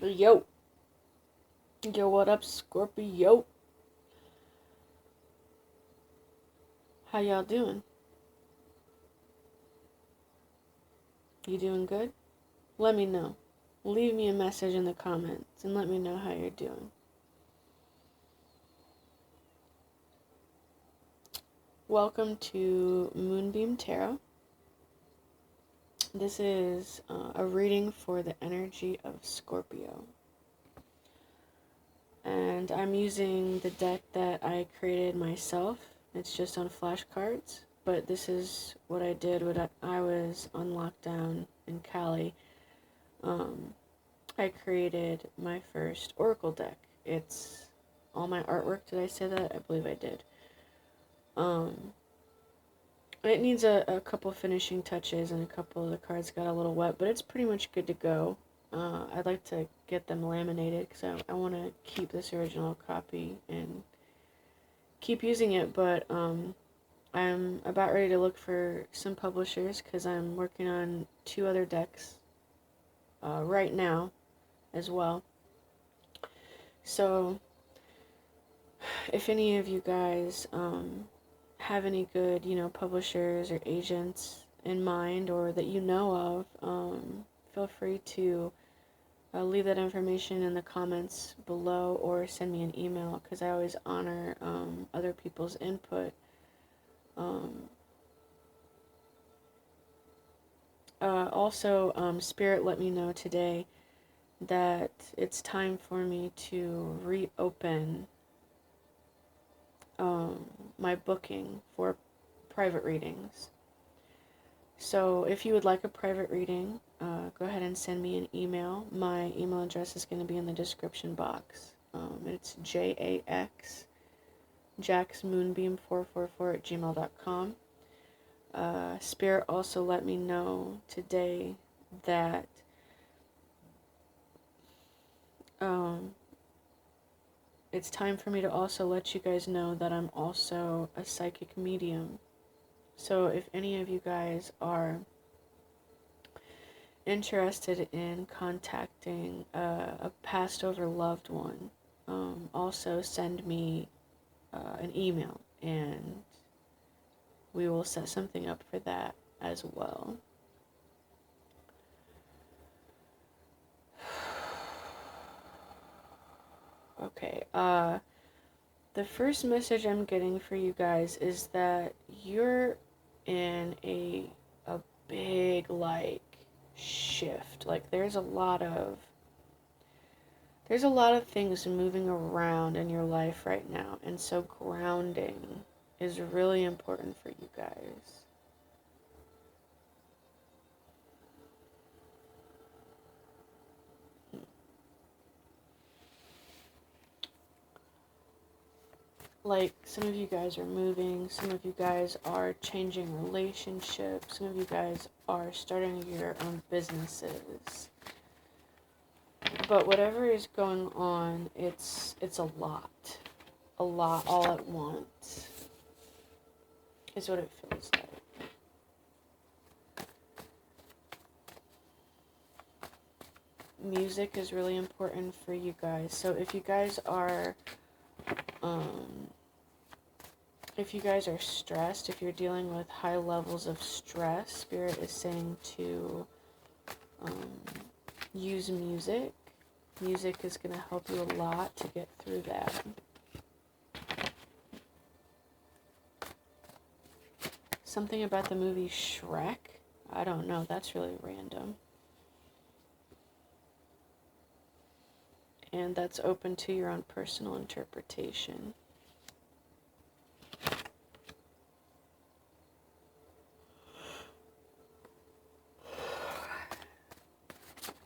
Yo. Yo, what up, Scorpio? How y'all doing? You doing good? Let me know. Leave me a message in the comments and let me know how you're doing. Welcome to Moonbeam Tarot. This is a reading for the energy of Scorpio. And I'm using the deck that I created myself. It's just on flashcards. But this is what I did when I was on lockdown in Cali. I created my first oracle deck. It's all my artwork. Did I say that? I believe I did. It needs a couple finishing touches and a couple of the cards got a little wet, but it's pretty much good to go. I'd like to get them laminated because I want to keep this original copy and keep using it, but I'm about ready to look for some publishers because I'm working on 2 other decks right now as well. So if any of you guys have any good, publishers or agents in mind or that you know of, feel free to leave that information in the comments below or send me an email because I always honor other people's input. Also, Spirit let me know today that it's time for me to reopen my booking for private readings. So if you would like a private reading, go ahead and send me an email. My email address is going to be in the description box. It's jaxmoonbeam444@gmail.com. Spirit also let me know today that it's time for me to also let you guys know that I'm also a psychic medium. So if any of you guys are interested in contacting a passed over loved one, also send me an email and we will set something up for that as well. Okay, the first message I'm getting for you guys is that you're in a big, shift. There's a lot of things moving around in your life right now, and so grounding is really important for you guys. Some of you guys are moving, some of you guys are changing relationships, some of you guys are starting your own businesses. But whatever is going on, it's a lot all at once is what it feels like. Music is really important for you guys. So if you guys are stressed, if you're dealing with high levels of stress, Spirit is saying to use music. Music is going to help you a lot to get through that. Something about the movie Shrek? I don't know, that's really random. And that's open to your own personal interpretation.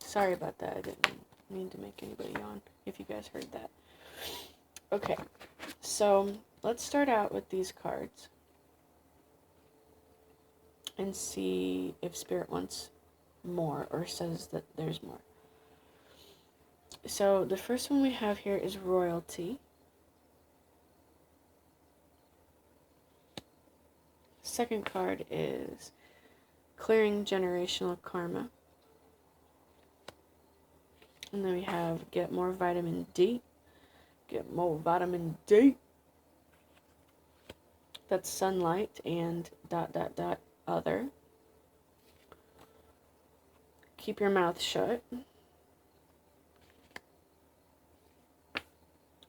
Sorry about that, I didn't mean to make anybody yawn, if you guys heard that. Okay, so let's start out with these cards and see if Spirit wants more or says that there's more. So the first one we have here is royalty. Second card is clearing generational karma. And then we have get more vitamin D. Get more vitamin D. That's sunlight and ... other. Keep your mouth shut.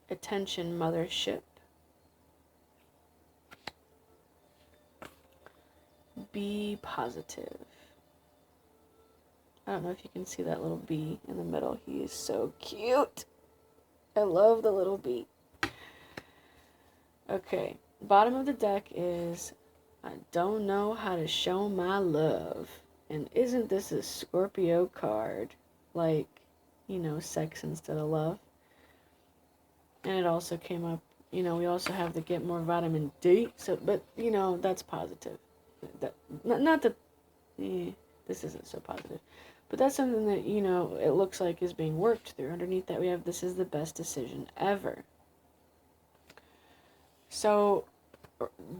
Attention mothership. Be positive. I don't know if you can see that little bee in the middle. He is so cute. I love the little bee. Okay, bottom of the deck is I don't know how to show my love. And isn't this a Scorpio card? Like, you know, sex instead of love. And it also came up, you know, we also have the get more vitamin D. So, but, you know, that's positive. Not that, this isn't so positive. But that's something that, you know, it looks like is being worked through. Underneath that we have this is the best decision ever. So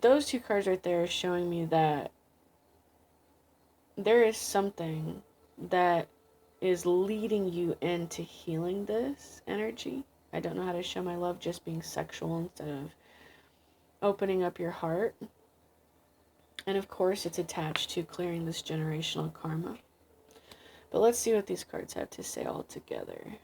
those two cards right there are showing me that there is something that is leading you into healing this energy. I don't know how to show my love just being sexual instead of opening up your heart. And of course it's attached to clearing this generational karma. But let's see what these cards have to say all together.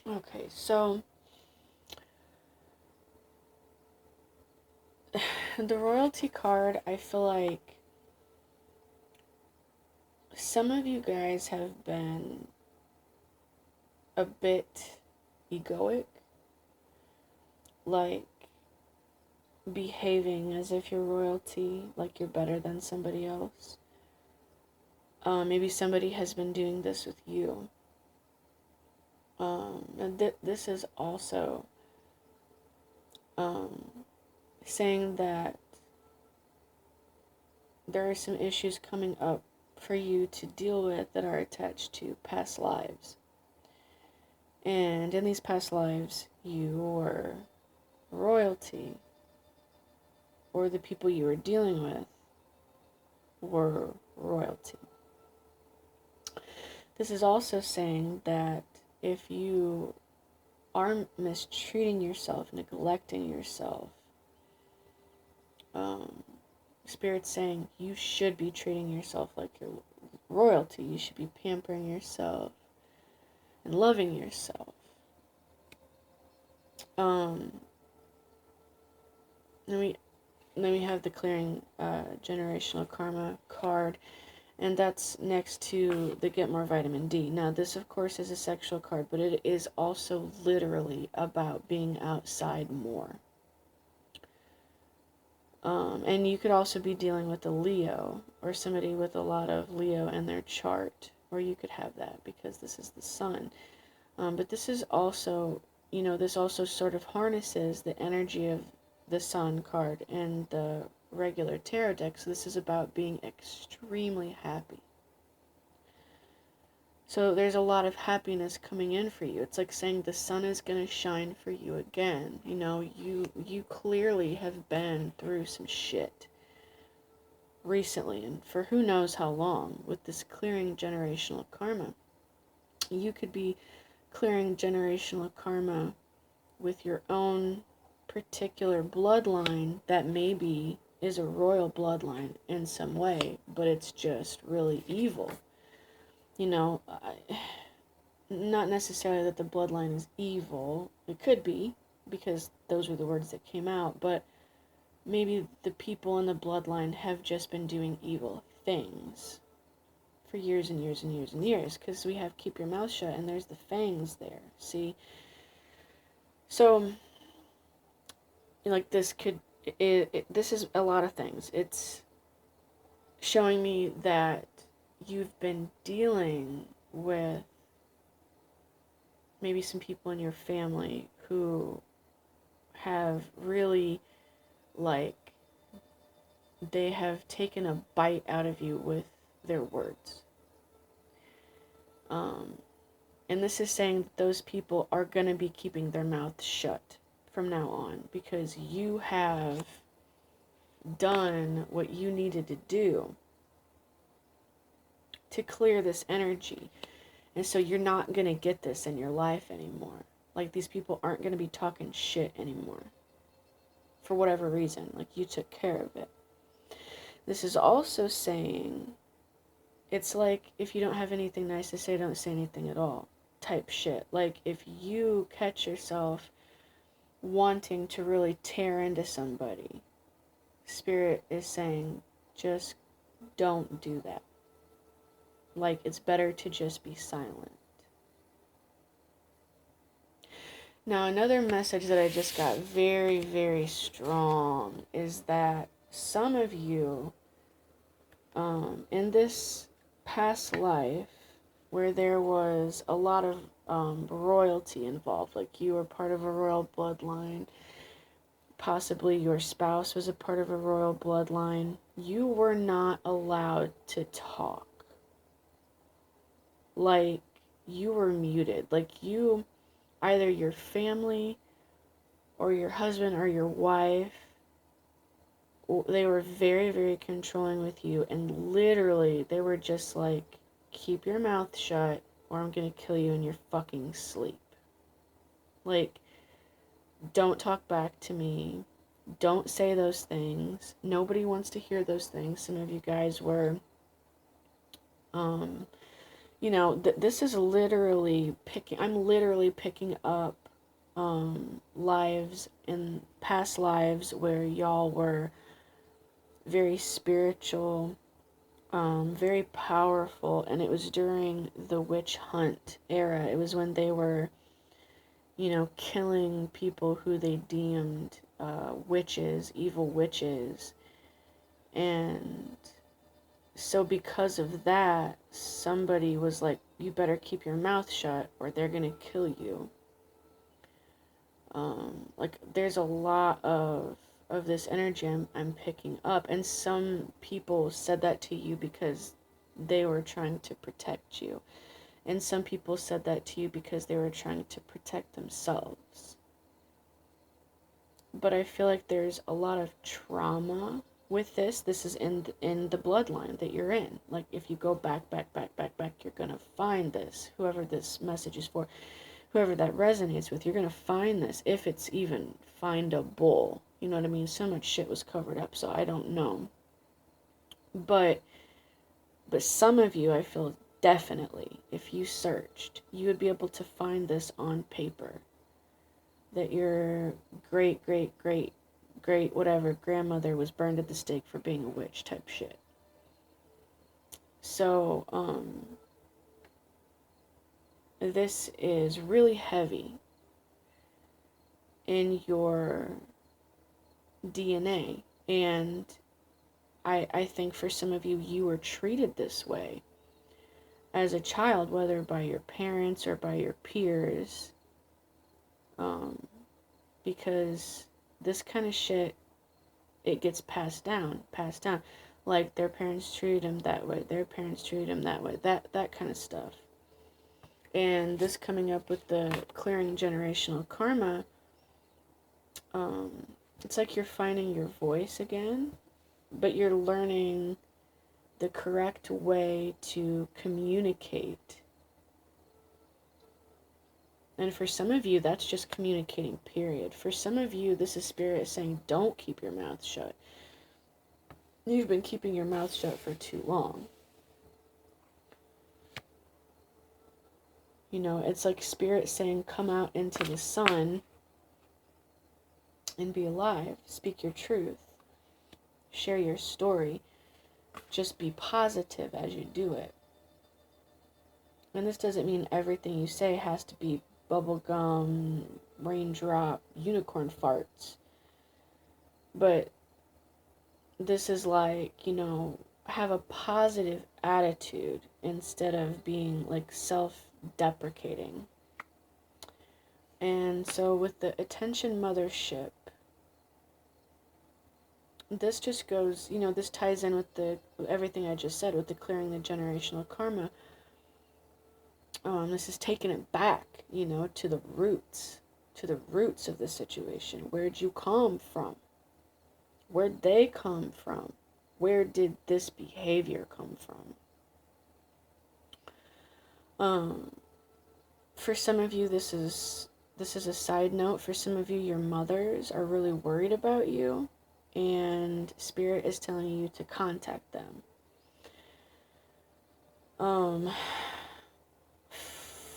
Okay, so the royalty card, I feel like some of you guys have been a bit egoic, like behaving as if you're royalty, like you're better than somebody else. Maybe somebody has been doing this with you. And this is also saying that there are some issues coming up for you to deal with that are attached to past lives. And in these past lives, you were royalty, or the people you were dealing with were royalty. This is also saying that if you are mistreating yourself, neglecting yourself, Spirit's saying you should be treating yourself like you're royalty. You should be pampering yourself and loving yourself. Then we have the clearing generational karma card, and that's next to the get more vitamin D. Now this of course is a sexual card, but it is also literally about being outside more. And you could also be dealing with a Leo or somebody with a lot of Leo in their chart, or you could have that because this is the sun. But this is also, you know, this also sort of harnesses the energy of the sun card and the regular tarot deck. So this is about being extremely happy. So there's a lot of happiness coming in for you. It's like saying the sun is going to shine for you again. You know, you clearly have been through some shit recently, and for who knows how long, with this clearing generational karma. You could be clearing generational karma with your own particular bloodline that maybe is a royal bloodline in some way, but it's just really evil. You know, not necessarily that the bloodline is evil. It could be, because those were the words that came out, but maybe the people in the bloodline have just been doing evil things for years and years and years and years, because we have keep your mouth shut, and there's the fangs there, see? So, like, this could, this is a lot of things. It's showing me that you've been dealing with maybe some people in your family who have really, like, they have taken a bite out of you with their words. And this is saying that those people are going to be keeping their mouth shut from now on, because you have done what you needed to do to clear this energy. And so you're not going to get this in your life anymore. Like, these people aren't going to be talking shit anymore. For whatever reason. Like, you took care of it. This is also saying, it's like, if you don't have anything nice to say, don't say anything at all. Type shit. Like, if you catch yourself wanting to really tear into somebody, Spirit is saying, just don't do that. Like, it's better to just be silent. Now, another message that I just got very, very strong is that some of you, in this past life, where there was a lot of royalty involved, like you were part of a royal bloodline, possibly your spouse was a part of a royal bloodline, you were not allowed to talk. Like, you were muted. Like, you, either your family or your husband or your wife, they were very, very controlling with you, and literally they were just like, keep your mouth shut or I'm gonna kill you in your fucking sleep. Like, don't talk back to me. Don't say those things. Nobody wants to hear those things. Some of you guys were, you know, this is literally I'm literally picking up lives in past lives where y'all were very spiritual, very powerful, and it was during the witch hunt era. It was when they were, you know, killing people who they deemed witches, evil witches. And so because of that, somebody was like, you better keep your mouth shut or they're gonna kill you. Like, there's a lot of this energy I'm picking up, and some people said that to you because they were trying to protect you, and some people said that to you because they were trying to protect themselves. But I feel like there's a lot of trauma with this. This is in the bloodline that you're in. Like, if you go back, you're gonna find this. Whoever this message is for, whoever that resonates with, you're gonna find this, if it's even findable. You know what I mean? So much shit was covered up, so I don't know. But some of you, I feel definitely, if you searched, you would be able to find this on paper. That your great whatever grandmother was burned at the stake for being a witch type shit. So, this is really heavy in your DNA, and I think for some of you, you were treated this way as a child, whether by your parents or by your peers, because this kind of shit, it gets passed down, like their parents treated them that way, their parents treated them that way, that kind of stuff. And this coming up with the clearing generational karma, it's like you're finding your voice again, but you're learning the correct way to communicate. And for some of you, that's just communicating, period. For some of you, this is Spirit saying, don't keep your mouth shut. You've been keeping your mouth shut for too long. You know, it's like Spirit saying, come out into the sun and be alive. Speak your truth. Share your story. Just be positive as you do it. And this doesn't mean everything you say has to be bubblegum, raindrop, unicorn farts. But this is like, you know, have a positive attitude instead of being like self-deprecating. And so with the attention mothership, this just goes, this ties in with everything I just said, with the clearing the generational karma. This is taking it back, to the roots, of the situation. Where'd you come from? Where'd they come from? Where did this behavior come from? For some of you, this is a side note. For some of you, your mothers are really worried about you, and Spirit is telling you to contact them.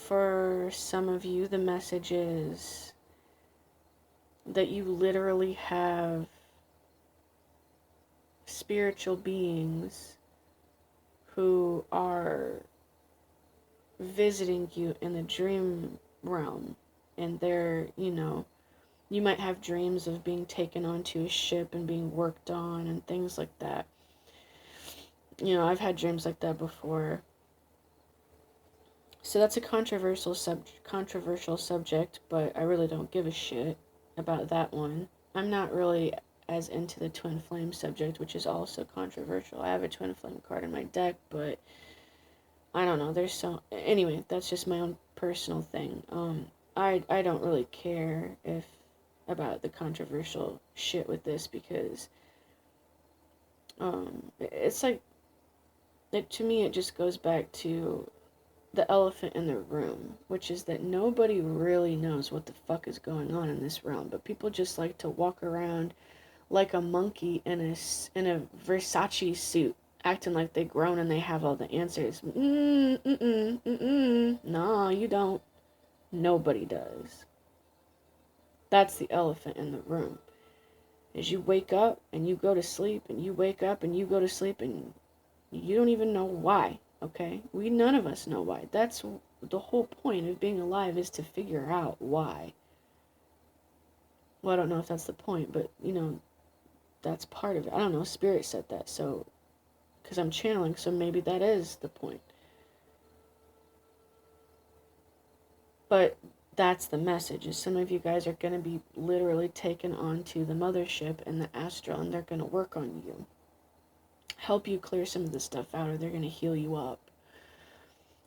For some of you, the message is that you literally have spiritual beings who are visiting you in the dream realm, and they're, you might have dreams of being taken onto a ship and being worked on and things like that. I've had dreams like that before. So that's a controversial subject, but I really don't give a shit about that one. I'm not really as into the twin flame subject, which is also controversial. I have a twin flame card in my deck, but I don't know. Anyway, that's just my own personal thing. I don't really care about the controversial shit with this, because it's like, to me, it just goes back to the elephant in the room, which is that nobody really knows what the fuck is going on in this realm, but people just like to walk around like a monkey in a Versace suit, acting like they grown and they have all the answers. No, you don't. Nobody does. That's the elephant in the room. Is you wake up and you go to sleep, and you wake up and you go to sleep, and you don't even know why. Okay? None of us know why. That's the whole point of being alive, is to figure out why. Well, I don't know if that's the point, but, that's part of it. I don't know. Spirit said that, so, because I'm channeling, so maybe that is the point. But that's the message, is some of you guys are going to be literally taken onto the mothership and the astral, and they're going to work on you. Help you clear some of the stuff out, or they're going to heal you up.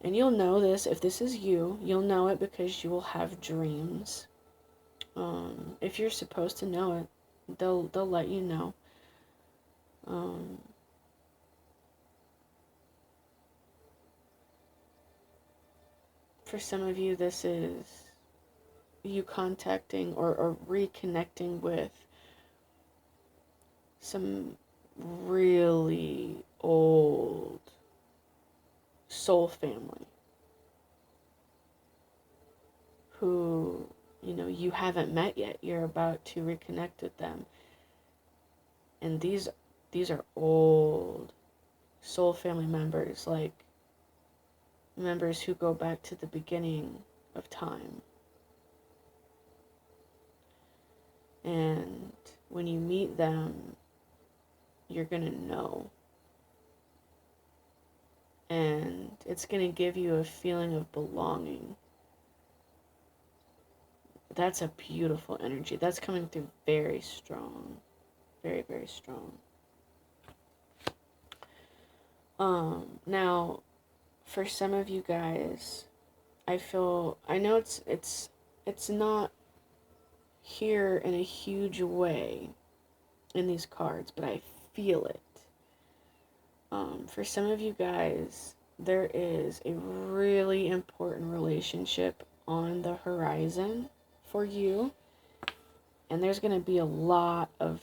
And you'll know this, if this is you, you'll know it because you will have dreams. If you're supposed to know it, they'll let you know. For some of you, this is you contacting or reconnecting with some really old soul family who, you haven't met yet. You're about to reconnect with them. And these are old soul family members, like members who go back to the beginning of time. And when you meet them, you're gonna know. And it's gonna give you a feeling of belonging. That's a beautiful energy. That's coming through very strong. Very, very strong. Now, for some of you guys, I know it's not here in a huge way in these cards, but I feel it. For some of you guys, there is a really important relationship on the horizon for you, and there's going to be a lot of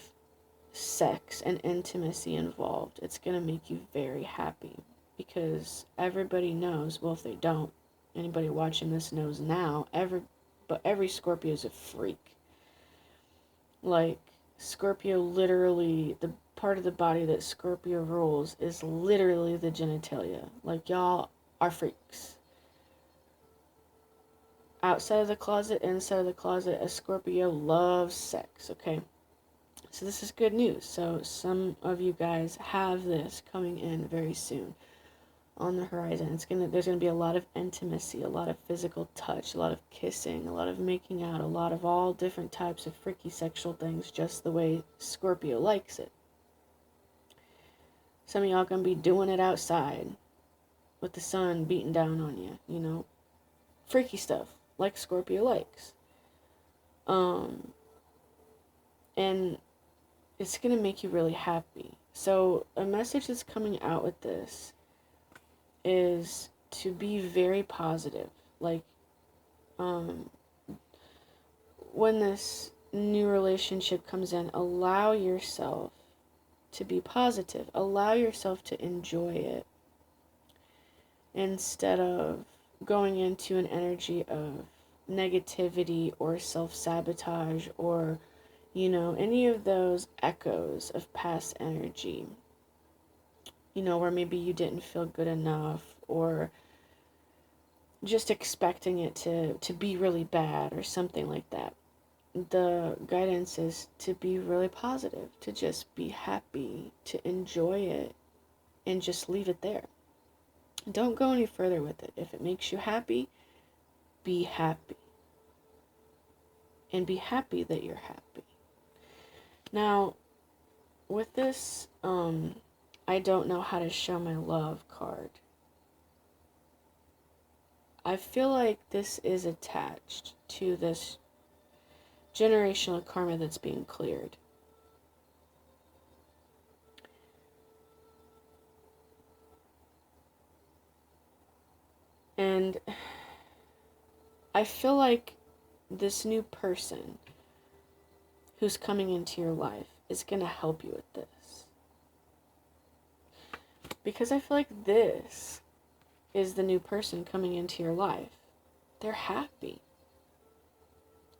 sex and intimacy involved. It's going to make you very happy, because everybody knows, well, if they don't, anybody watching this knows now, every Scorpio is a freak. Like, Scorpio literally, the part of the body that Scorpio rules is literally the genitalia. Like, y'all are freaks. Outside of the closet, inside of the closet, a Scorpio loves sex, okay? So this is good news. So some of you guys have this coming in very soon on the horizon. There's gonna be a lot of intimacy, a lot of physical touch, a lot of kissing, a lot of making out, a lot of all different types of freaky sexual things, just the way Scorpio likes it. Some of y'all gonna be doing it outside with the sun beating down on you, you know. Freaky stuff, like Scorpio likes. And it's gonna make you really happy. So a message that's coming out with this is to be very positive. Like, when this new relationship comes in, allow yourself to be positive. Allow yourself to enjoy it instead of going into an energy of negativity or self-sabotage or, you know, any of those echoes of past energy, you know, where maybe you didn't feel good enough or just expecting it to be really bad or something like that. The guidance is to be really positive, to just be happy, to enjoy it, and just leave it there. Don't go any further with it. If it makes you happy, be happy. And be happy that you're happy. Now, with this, I don't know how to show my love card. I feel like this is attached to this generational karma that's being cleared. And I feel like this new person who's coming into your life is going to help you with this. Because I feel like this is the new person coming into your life. They're happy.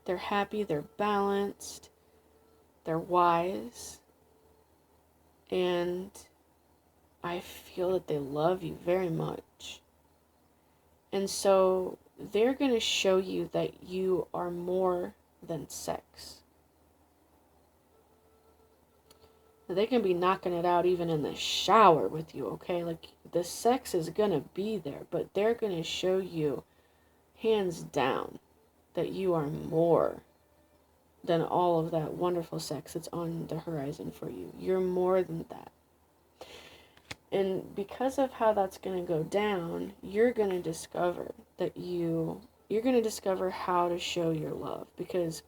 They're happy, they're balanced, they're wise, and I feel that they love you very much. And so they're going to show you that you are more than sex. They can be knocking it out even in the shower with you, okay? Like, the sex is going to be there, but they're going to show you, hands down, that you are more than all of that wonderful sex that's on the horizon for you. You're more than that. And because of how that's going to go down, you're going to discover that you're going to discover how to show your love. Because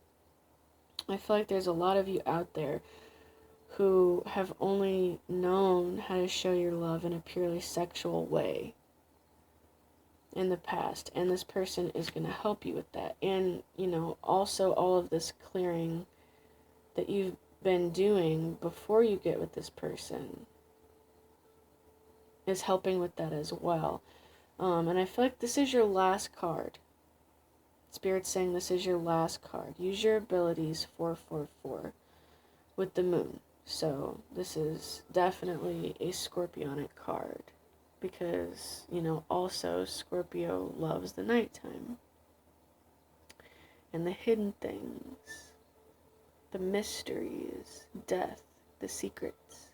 I feel like there's a lot of you out there who have only known how to show your love in a purely sexual way in the past, and this person is going to help you with that. And, you know, also all of this clearing that you've been doing before you get with this person is helping with that as well. And I feel like this is your last card. Spirit's saying this is your last card. Use your abilities 444 with the moon. So this is definitely a Scorpionic card. Because, you know, also Scorpio loves the nighttime. And the hidden things. The mysteries. Death. The secrets.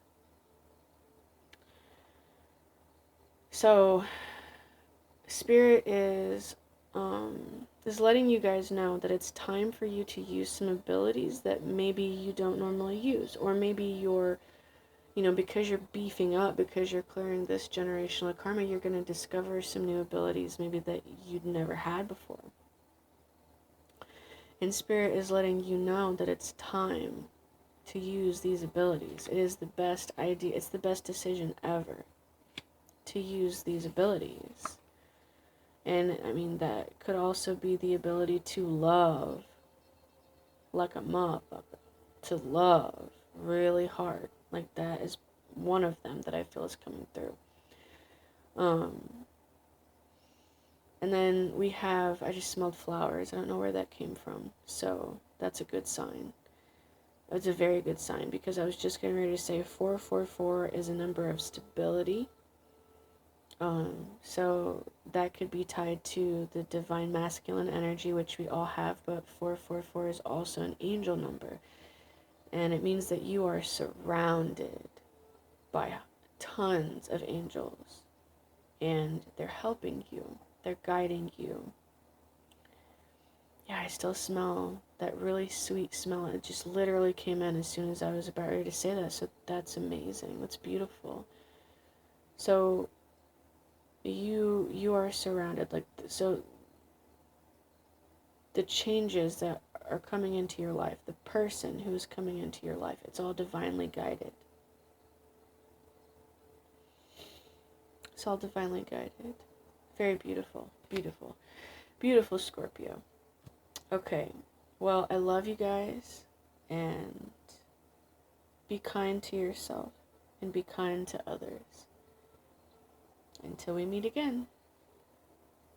So, Spirit is letting you guys know that it's time for you to use some abilities that maybe you don't normally use. Or maybe you're, you know, because you're beefing up, because you're clearing this generational karma, you're going to discover some new abilities maybe that you'd never had before. And Spirit is letting you know that it's time to use these abilities. It is the best idea, it's the best decision ever to use these abilities. And I mean, that could also be the ability to love like a motherfucker, to love really hard. Like, that is one of them that I feel is coming through. And then we have, I just smelled flowers. I don't know where that came from. So that's a good sign. It's a very good sign, because I was just getting ready to say 444 is a number of stability. So that could be tied to the divine masculine energy, which we all have, but 444 is also an angel number. And it means that you are surrounded by tons of angels. And they're helping you. They're guiding you. Yeah, I still smell that really sweet smell. It just literally came in as soon as I was about ready to say that. So that's amazing. That's beautiful. So you are surrounded, like, so the changes that are coming into your life, the person who is coming into your life, it's all divinely guided. It's all divinely guided. Very beautiful, beautiful, beautiful Scorpio. Okay, well, I love you guys, and be kind to yourself and be kind to others. Until we meet again.